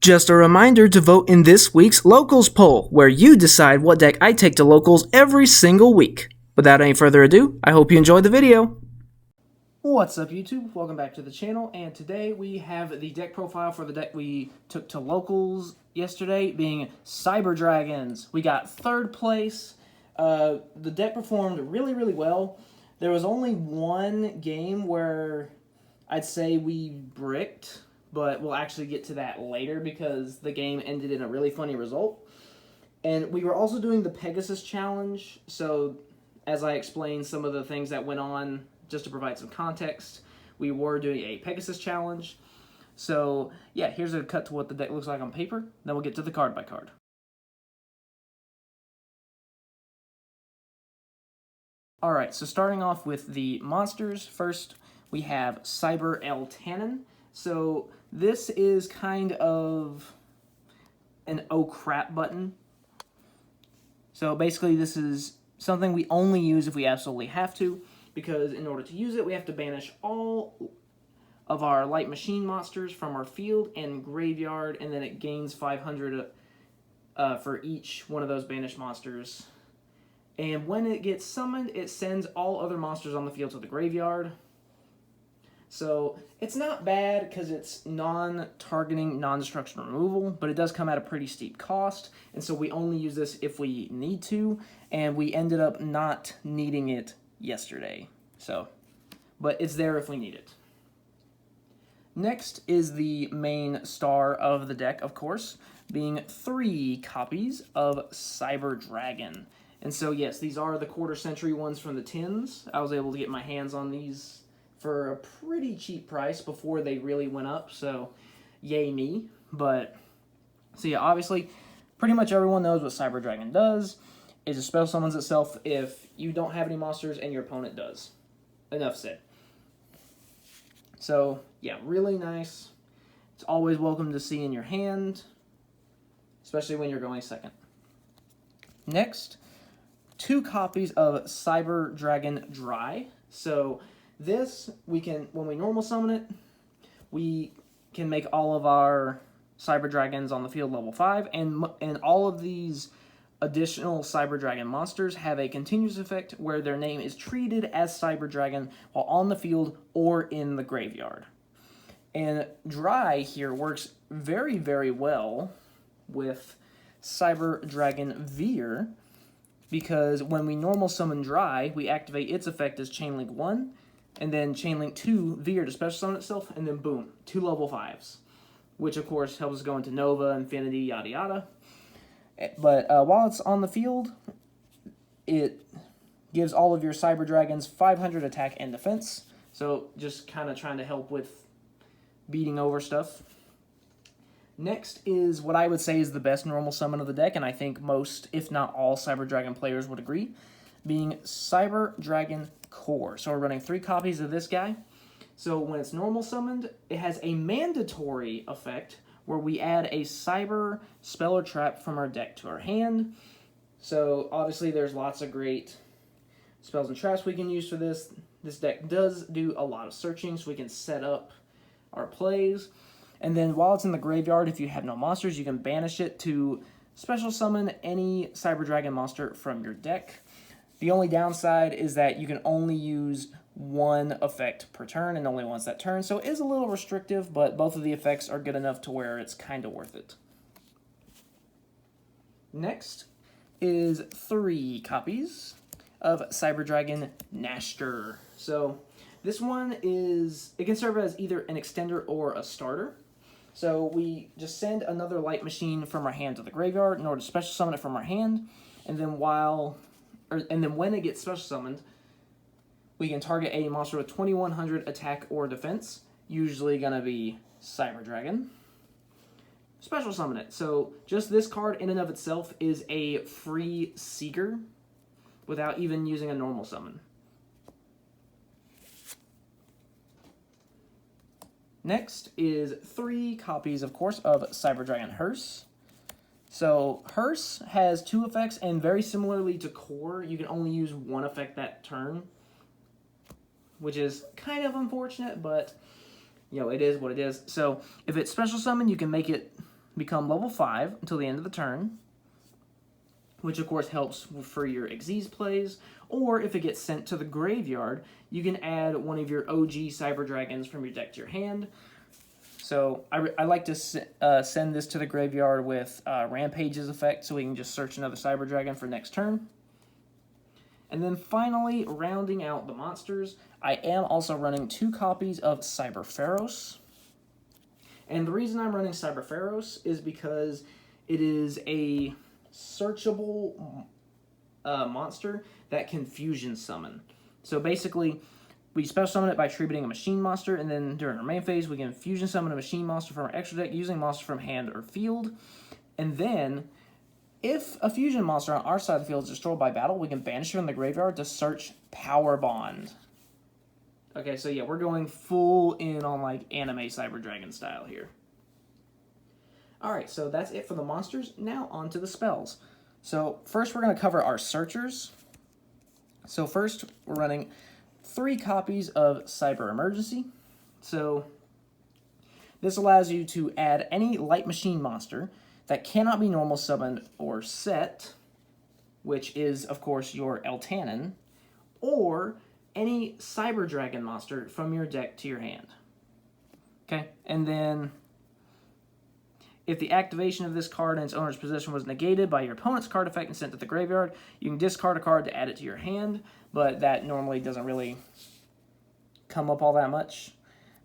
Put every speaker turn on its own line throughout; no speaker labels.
Just a reminder to vote in this week's Locals poll, where you decide what deck I take to Locals every single week. Without any further ado, I hope you enjoyed the video. What's up, YouTube? Welcome back to the channel, and today we have the deck profile for the deck we took to Locals yesterday, being Cyber Dragons. We got third place. The deck performed really well. There was only one game where I'd say we bricked, but we'll actually get to that later because the game ended in a really funny result. And we were also doing the Pegasus Challenge, so as I explained some of the things that went on, just to provide some context, we were doing a Pegasus Challenge. So yeah, here's a cut to what the deck looks like on paper, then we'll get to the card by card. Alright, so starting off with the monsters, first we have Cyber Eltanin. So this is kind of an oh crap button. So basically this is something we only use if we absolutely have to, because in order to use it we have to banish all of our light machine monsters from our field and graveyard, and then it gains 500 for each one of those banished monsters. And when it gets summoned, it sends all other monsters on the field to the graveyard. So it's not bad because it's non-targeting, non-destruction removal, but it does come at a pretty steep cost, and so we only use this if we need to, and we ended up not needing it yesterday. So, but it's there if we need it. Next is the main star of the deck, of course, being 3 copies of Cyber Dragon. And so yes, these are the quarter-century ones from the tins. I was able to get my hands on these for a pretty cheap price before they really went up, so yay me. But, so yeah, obviously, pretty much everyone knows what Cyber Dragon does. It just spell summons itself if you don't have any monsters and your opponent does. Enough said. So, yeah, really nice. It's always welcome to see in your hand, especially when you're going second. Next, 2 copies of Cyber Dragon Dry. So this, we can, when we normal summon it, we can make all of our Cyber Dragons on the field level 5, and all of these additional Cyber Dragon monsters have a continuous effect where their name is treated as Cyber Dragon while on the field or in the graveyard. And Dry here works very well with Cyber Dragon Veer, because when we normal summon Dry, we activate its effect as Chainlink 1, and then Chainlink 2 Veer to special summon itself, and then boom, 2 level 5s, which of course helps us go into Nova, Infinity, yada yada. But while it's on the field, it gives all of your Cyber Dragons 500 attack and defense, so just kind of trying to help with beating over stuff. Next is what I would say is the best normal summon of the deck, and I think most, if not all, Cyber Dragon players would agree, being Cyber Dragon Core. So we're running 3 copies of this guy. So when it's normal summoned, it has a mandatory effect where we add a Cyber spell or trap from our deck to our hand. So obviously there's lots of great spells and traps we can use for this. This deck does do a lot of searching, so we can set up our plays. And then while it's in the graveyard, if you have no monsters, you can banish it to special summon any Cyber Dragon monster from your deck. The only downside is that you can only use 1 effect per turn, and only once that turn, so it is a little restrictive, but both of the effects are good enough to where it's kind of worth it. Next is 3 copies of Cyber Dragon Nashter. So this one is, it can serve as either an extender or a starter. So we just send another light machine from our hand to the graveyard in order to special summon it from our hand, and then when it gets special summoned, we can target a monster with 2100 attack or defense, usually gonna be Cyber Dragon. Special summon it. So just this card in and of itself is a free Seeker without even using a normal summon. Next is 3 copies, of course, of Cyber Dragon Hearse. So Hearse has 2 effects, and very similarly to Core, you can only use 1 effect that turn, which is kind of unfortunate, but you know, it is what it is. So if it's special summon, you can make become level 5 until the end of the turn, which of course helps for your Xyz plays, or if it gets sent to the graveyard, you can add one of your OG Cyber Dragons from your deck to your hand. So I like to send this to the graveyard with Rampage's effect, so we can just search another Cyber Dragon for next turn. And then finally, rounding out the monsters, I am also running 2 copies of Cyber Pharaohs. And the reason I'm running Cyber Pharaohs is because it is a searchable monster that can fusion summon. So basically, we special summon it by tributing a machine monster, and then during our main phase, we can fusion summon a machine monster from our extra deck using monster from hand or field. And then, if a fusion monster on our side of the field is destroyed by battle, we can banish it from the graveyard to search Power Bond. Okay, so yeah, we're going full in on like anime Cyber Dragon style here. Alright, so that's it for the monsters. Now on to the spells. So first we're going to cover our searchers. So first we're running 3 copies of Cyber Emergency. So this allows you to add any light machine monster that cannot be normal summoned or set, which is, of course, your Eltanin, or any Cyber Dragon monster from your deck to your hand. Okay, and then if the activation of this card in its owner's possession was negated by your opponent's card effect and sent to the graveyard, you can discard a card to add it to your hand, but that normally doesn't really come up all that much.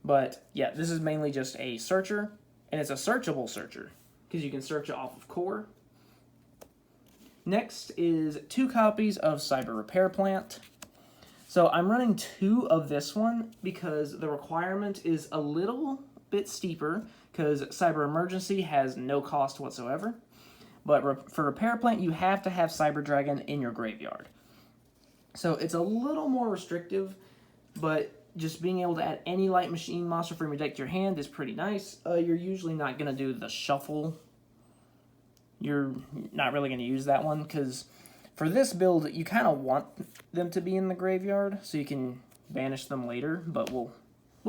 But yeah, this is mainly just a searcher, and it's a searchable searcher, because you can search it off of core. Next is 2 copies of Cyber Repair Plant. So I'm running 2 of this one because the requirement is a little bit steeper, because Cyber Emergency has no cost whatsoever. But for Repair Plant, you have to have Cyber Dragon in your graveyard. So it's a little more restrictive, but just being able to add any light machine monster from your deck to your hand is pretty nice. You're usually not going to do the shuffle. You're not really going to use that one, because for this build, you kind of want them to be in the graveyard, so you can banish them later, but we'll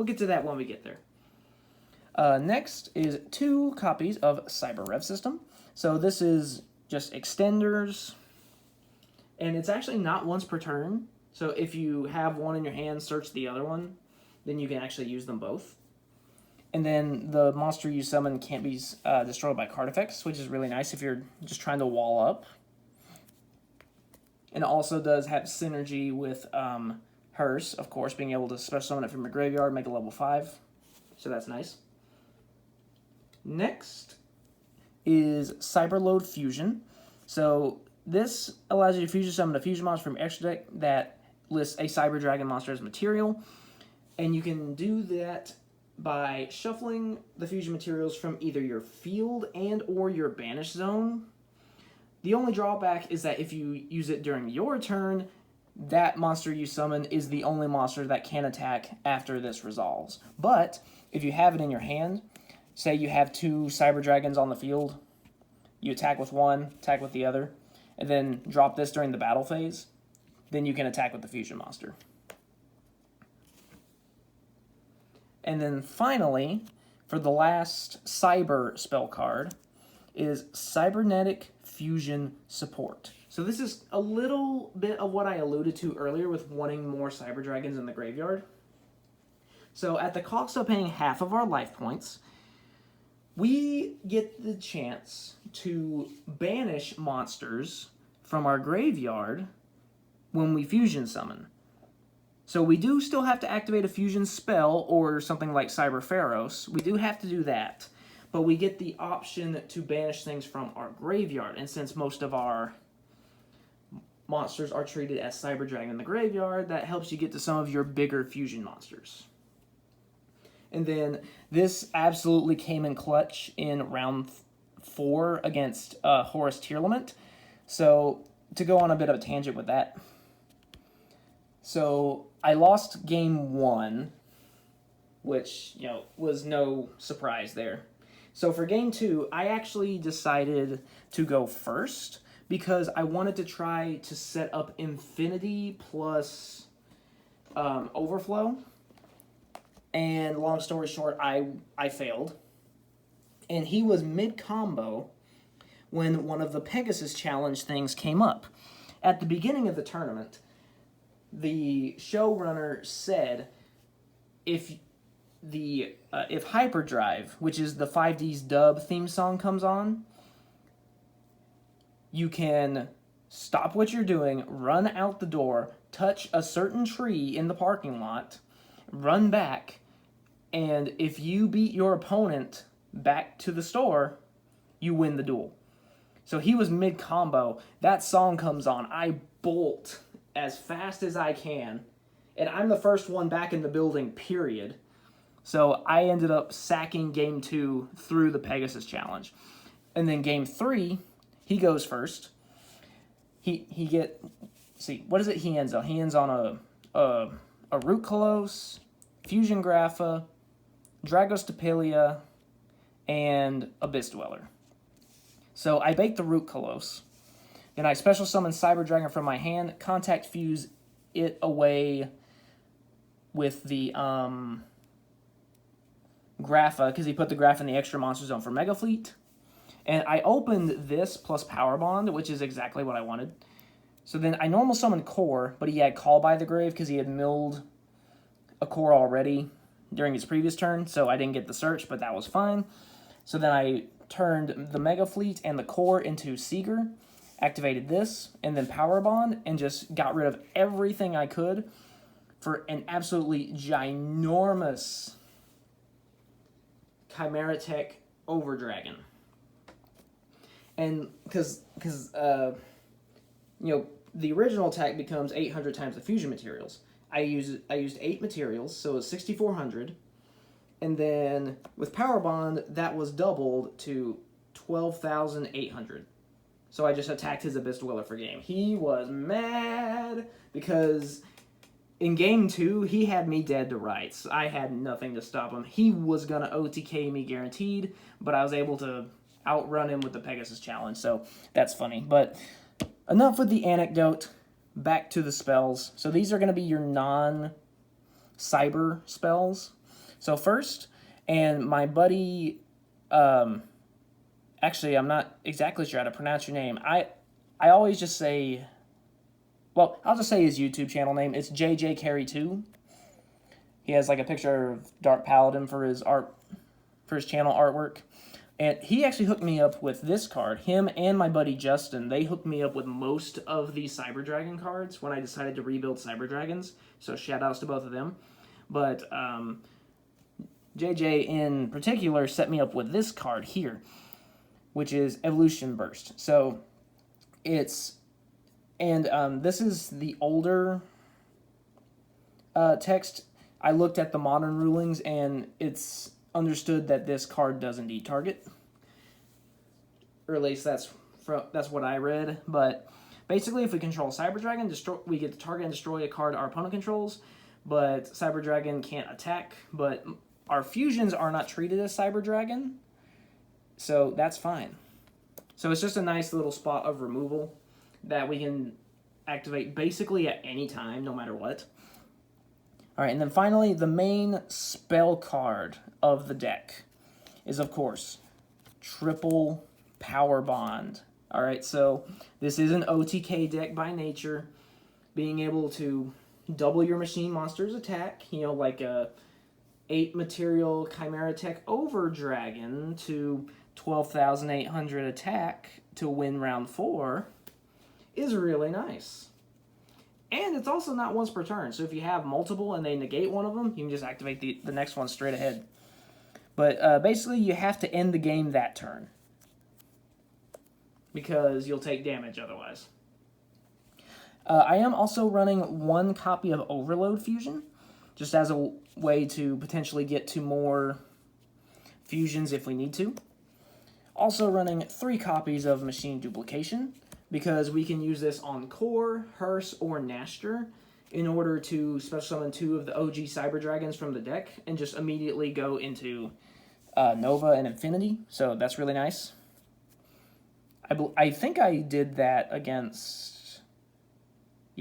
get to that when we get there. Next is 2 copies of Cyber Rev System. So this is just extenders, and it's actually not once per turn. So if you have one in your hand, search the other one, then you can actually use them both. And then the monster you summon can't be destroyed by card effects, which is really nice if you're just trying to wall up. And it also does have synergy with Hearse, of course, being able to special summon it from your graveyard, make a level 5. So that's nice. Next is Cyberload Fusion. So this allows you to fusion summon a fusion monster from your extra deck that lists a Cyber Dragon monster as material. And you can do that by shuffling the fusion materials from either your field and or your banish zone. The only drawback is that if you use it during your turn, that monster you summon is the only monster that can attack after this resolves. But if you have it in your hand, say you have 2 Cyber Dragons on the field, you attack with one, attack with the other, and then drop this during the battle phase, then you can attack with the fusion monster. And then finally, for the last Cyber spell card, is Cybernetic Fusion Support. So this is a little bit of what I alluded to earlier with wanting more Cyber Dragons in the graveyard. So at the cost of paying half of our life points, we get the chance to banish monsters from our graveyard when we fusion summon. So we do still have to activate a fusion spell or something like Cyber Pharaohs. We do have to do that. But we get the option to banish things from our graveyard. And since most of our monsters are treated as Cyber Dragon in the graveyard, that helps you get to some of your bigger fusion monsters. And then this absolutely came in clutch in round 4 against Horus Tearlament. So to go on a bit of a tangent with that. So I lost game 1, which, was no surprise there. So for game 2, I actually decided to go first because I wanted to try to set up Infinity plus Overflow. And long story short, I failed. And he was mid-combo when one of the Pegasus Challenge things came up. At the beginning of the tournament, the showrunner said if Hyperdrive, which is the 5D's dub theme song, comes on, you can stop what you're doing, run out the door, touch a certain tree in the parking lot, run back, and if you beat your opponent back to the store, you win the duel. So he was mid-combo. That song comes on. I bolt as fast as I can, and I'm the first one back in the building, period. So I ended up sacking game 2 through the Pegasus Challenge. And then game 3, he goes first. What is it he ends on? He ends on a Root Colosse, Fusion Grapha, Dragostapelia, and Abyss Dweller. So I bake the Root Colosse. Then I special summon Cyber Dragon from my hand, contact fuse it away with the Grapha, because he put the Grapha in the extra monster zone for Mega Fleet. And I opened this plus Power Bond, which is exactly what I wanted. So then I normal summoned Core, but he had Call by the Grave because he had milled a Core already during his previous turn, so I didn't get the search, but that was fine. So then I turned the Mega Fleet and the Core into Seeger, activated this, and then Power Bond, and just got rid of everything I could for an absolutely ginormous Chimera Tech Overdragon. And because the original attack becomes 800 times the fusion materials. I used 8 materials, so it's 6,400. And then with Power Bond, that was doubled to 12,800. So I just attacked his Abyss Dweller for game. He was mad because in game 2, he had me dead to rights. I had nothing to stop him. He was going to OTK me guaranteed, but I was able to outrun him with the Pegasus Challenge, so that's funny. But enough with the anecdote. Back to the spells. So these are going to be your non-cyber spells. So first, and my buddy, actually, I'm not exactly sure how to pronounce your name. I always just say, well, I'll just say his YouTube channel name. It's JJ Carry 2. He has like a picture of Dark Paladin for his channel artwork. And he actually hooked me up with this card. Him and my buddy Justin, they hooked me up with most of the Cyber Dragon cards when I decided to rebuild Cyber Dragons. So shout outs to both of them. But JJ in particular set me up with this card here, which is Evolution Burst. So it's, and this is the older text. I looked at the modern rulings and it's understood that this card does indeed target, or at least that's what I read. But basically, if we control Cyber Dragon, we get to target and destroy a card our opponent controls. But Cyber Dragon can't attack. But our fusions are not treated as Cyber Dragon, so that's fine. So it's just a nice little spot of removal that we can activate basically at any time, no matter what. All right, and then finally, the main spell card of the deck is, of course, triple Power Bond. All right, so this is an OTK deck by nature, being able to double your machine monster's attack, like a 8 material Chimera Tech Overdragon to 12,800 attack to win round 4 is really nice. And it's also not once per turn, so if you have multiple and they negate one of them, you can just activate the next one straight ahead. But basically, you have to end the game that turn, because you'll take damage otherwise. I am also running 1 copy of Overload Fusion, just as a way to potentially get to more fusions if we need to. Also running 3 copies of Machine Duplication, because we can use this on Core, Hearse, or Nashter in order to special summon 2 of the OG Cyber Dragons from the deck and just immediately go into Nova and Infinity, so that's really nice. I think I did that against,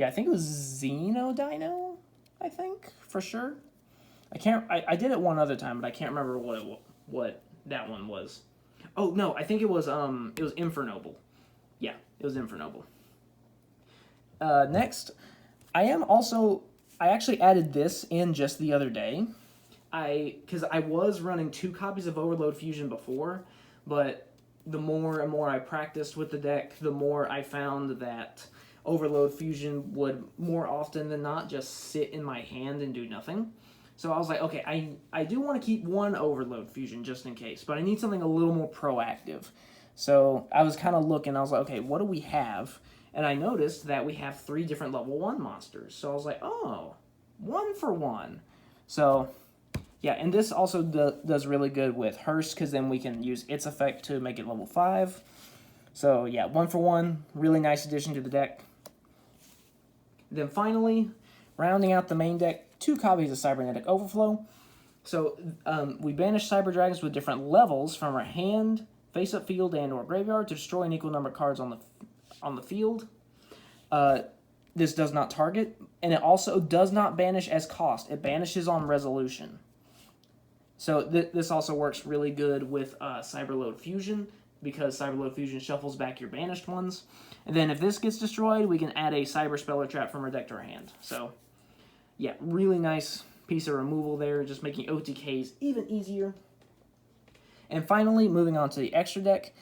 I think it was Xenodino, I think, for sure. I did it one other time, but I can't remember what that one was. Oh no, I think it was Infernoble. Yeah, it was Infernoble. Next, I actually added this in just the other day. Because I was running 2 copies of Overload Fusion before, but the more and more I practiced with the deck, the more I found that Overload Fusion would more often than not just sit in my hand and do nothing. So I was like, okay, I do want to keep 1 Overload Fusion just in case, but I need something a little more proactive. So I was kind of looking, I was like, okay, what do we have? And I noticed that we have 3 different level 1 monsters. So I was like, oh, 1 for 1. So yeah, and this also does really good with Hearse, because then we can use its effect to make it level 5. So yeah, 1 for 1, really nice addition to the deck. Then finally, rounding out the main deck, 2 copies of Cybernetic Overflow. So we banish Cyber Dragons with different levels from our hand, face-up field, and or graveyard to destroy an equal number of cards on the field. This does not target, and it also does not banish as cost. It banishes on resolution. So this also works really good with Cyberload Fusion, because Cyberload Fusion shuffles back your banished ones. And then if this gets destroyed, we can add a Cyber Spell or Trap from our deck to our hand. So yeah, really nice piece of removal there, just making OTKs even easier. And finally, moving on to the extra deck.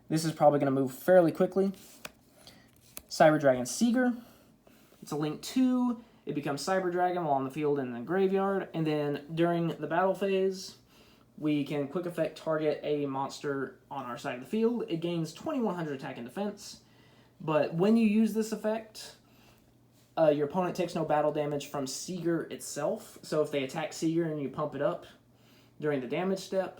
This is probably going to move fairly quickly. Cyber Dragon Seeger. It's a link 2. It becomes Cyber Dragon while on the field and in the graveyard. And then during the battle phase, we can quick effect target a monster on our side of the field. It gains 2100 attack and defense. But when you use this effect, your opponent takes no battle damage from Seeger itself. So if they attack Seeger and you pump it up during the damage step,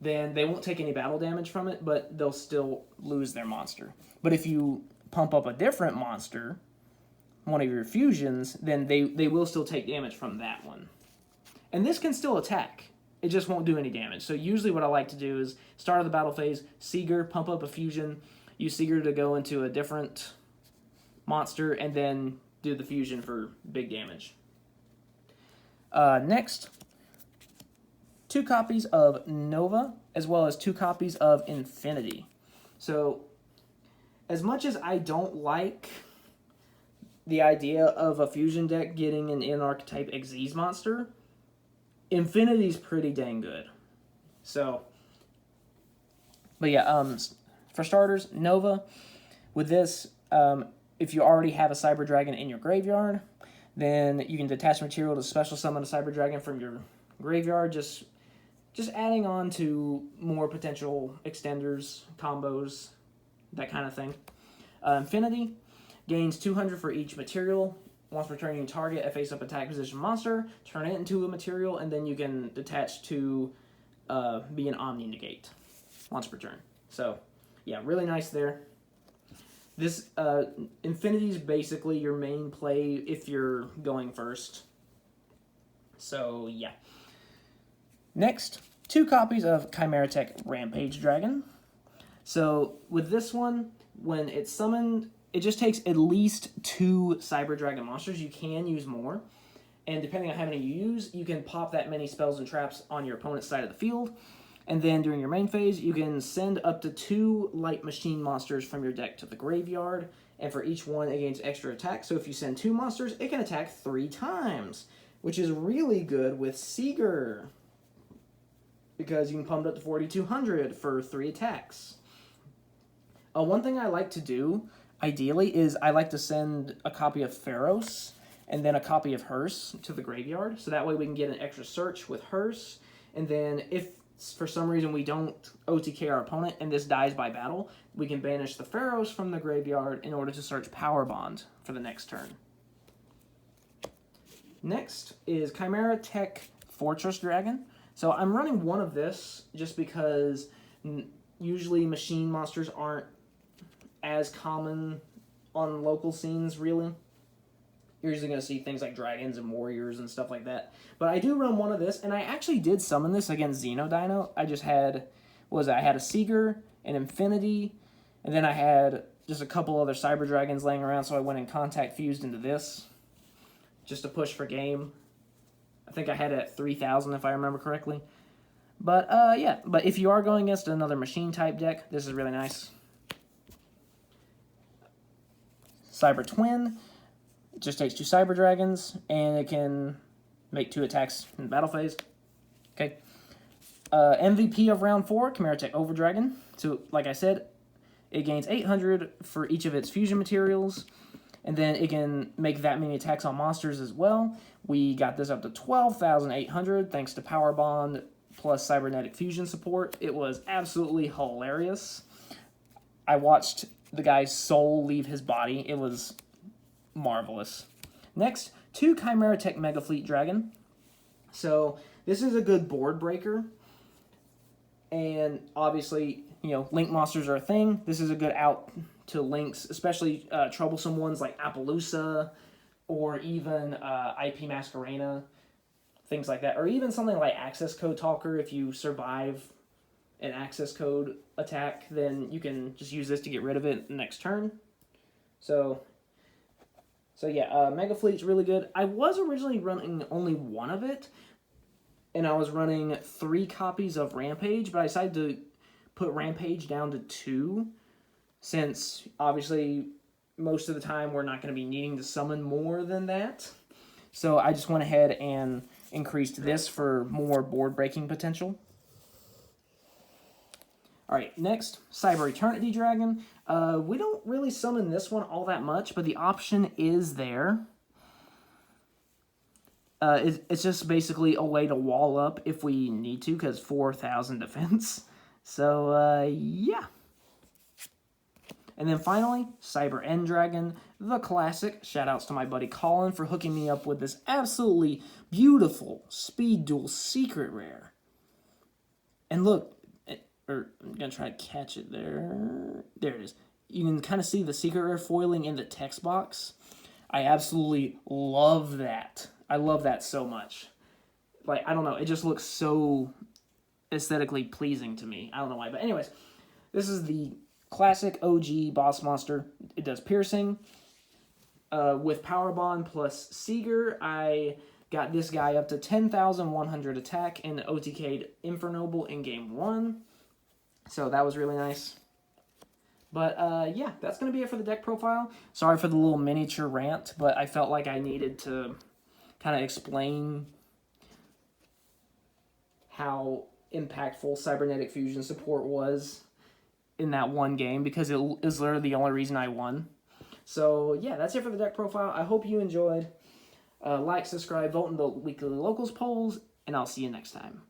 then they won't take any battle damage from it, but they'll still lose their monster. But if you pump up a different monster, one of your fusions, then they will still take damage from that one. And this can still attack. It just won't do any damage. So usually what I like to do is start of the battle phase, Seeger, pump up a fusion, use Seeger to go into a different monster, and then do the fusion for big damage. Next, 2 copies of Nova, as well as 2 copies of Infinity. So, as much as I don't like the idea of a fusion deck getting an in-archetype Xyz monster, Infinity's pretty dang good. So, but yeah, for starters, Nova, with this, if you already have a Cyber Dragon in your graveyard, then you can detach material to special summon a Cyber Dragon from your graveyard, just adding on to more potential extenders, combos, that kind of thing. Infinity gains 200 for each material. Once returning target a face-up attack position monster, turn it into a material, and then you can detach to be an Omni Negate once per turn. So, yeah, really nice there. This Infinity is basically your main play if you're going first. So, yeah. Next, 2 copies of Chimera Tech Rampage Dragon. So, with this one, when it's summoned, it just takes at least 2 Cyber Dragon monsters. You can use more. And depending on how many you use, you can pop that many spells and traps on your opponent's side of the field. And then during your main phase, you can send up to 2 light machine monsters from your deck to the graveyard. And for each one, it gains extra attack. So if you send 2 monsters, it can attack 3 times, which is really good with Seeger, because you can pump it up to 4,200 for 3 attacks. One thing I like to do, ideally, is I like to send a copy of Pharos and then a copy of Hearse to the graveyard. So that way we can get an extra search with Hearse. And then if for some reason we don't OTK our opponent and this dies by battle, we can banish the Pharos from the graveyard in order to search Power Bond for the next turn. Next is Chimera Tech Fortress Dragon. So I'm running one of this just because usually machine monsters aren't as common on local scenes, really. You're usually going to see things like dragons and warriors and stuff like that. But I do run one of this, and I actually did summon this against Xenodino. I just had, I had a Seeger, an Infinity, and then I had just a couple other Cyber Dragons laying around, so I went and Contact Fused into this just to push for game. I think I had it at 3,000 if I remember correctly. But, yeah. But if you are going against another machine-type deck, this is really nice. Cyber Twin. It just takes 2 Cyber Dragons, and it can make 2 attacks in the battle phase. Okay. MVP of round 4, Chimera Tech Overdragon. So, like I said, it gains 800 for each of its fusion materials, and then it can make that many attacks on monsters as well. We got this up to 12,800 thanks to Power Bond plus Cybernetic Fusion support. It was absolutely hilarious. I watched the guy's soul leave his body. It was marvelous. Next, 2 Chimera Tech Mega Fleet Dragon. So this is a good board breaker. And obviously, you know, link monsters are a thing. This is a good out to links, especially troublesome ones like Appaloosa or even IP Masquerena, things like that. Or even something like Access Code Talker. If you survive an access code attack, then you can just use this to get rid of it next turn. So yeah, Mega Fleet's really good. I was originally running only one of it, and I was running 3 copies of Rampage, but I decided to put Rampage down to 2, since obviously most of the time we're not going to be needing to summon more than that. So I just went ahead and increased this for more board breaking potential. Alright, next, Cyber Eternity Dragon. We don't really summon this one all that much, but the option is there. It's just basically a way to wall up if we need to, because 4,000 defense. So, yeah. And then finally, Cyber End Dragon, the classic. Shoutouts to my buddy Colin for hooking me up with this absolutely beautiful Speed Duel Secret Rare. And look, I'm going to try to catch it there. There it is. You can kind of see the Secret Rare foiling in the text box. I absolutely love that. I love that so much. Like, I don't know. It just looks so aesthetically pleasing to me. I don't know why. But anyways, this is the classic OG boss monster. It does piercing. With Power Bond plus Seeger, I got this guy up to 10,100 attack and OTK'd Infernoble in game 1. So that was really nice. But, yeah, that's going to be it for the deck profile. Sorry for the little miniature rant, but I felt like I needed to kind of explain how impactful Cybernetic Fusion support was in that one game, because it is literally the only reason I won. So, yeah, that's it for the deck profile. I hope you enjoyed. Like, subscribe, vote in the weekly locals polls, and I'll see you next time.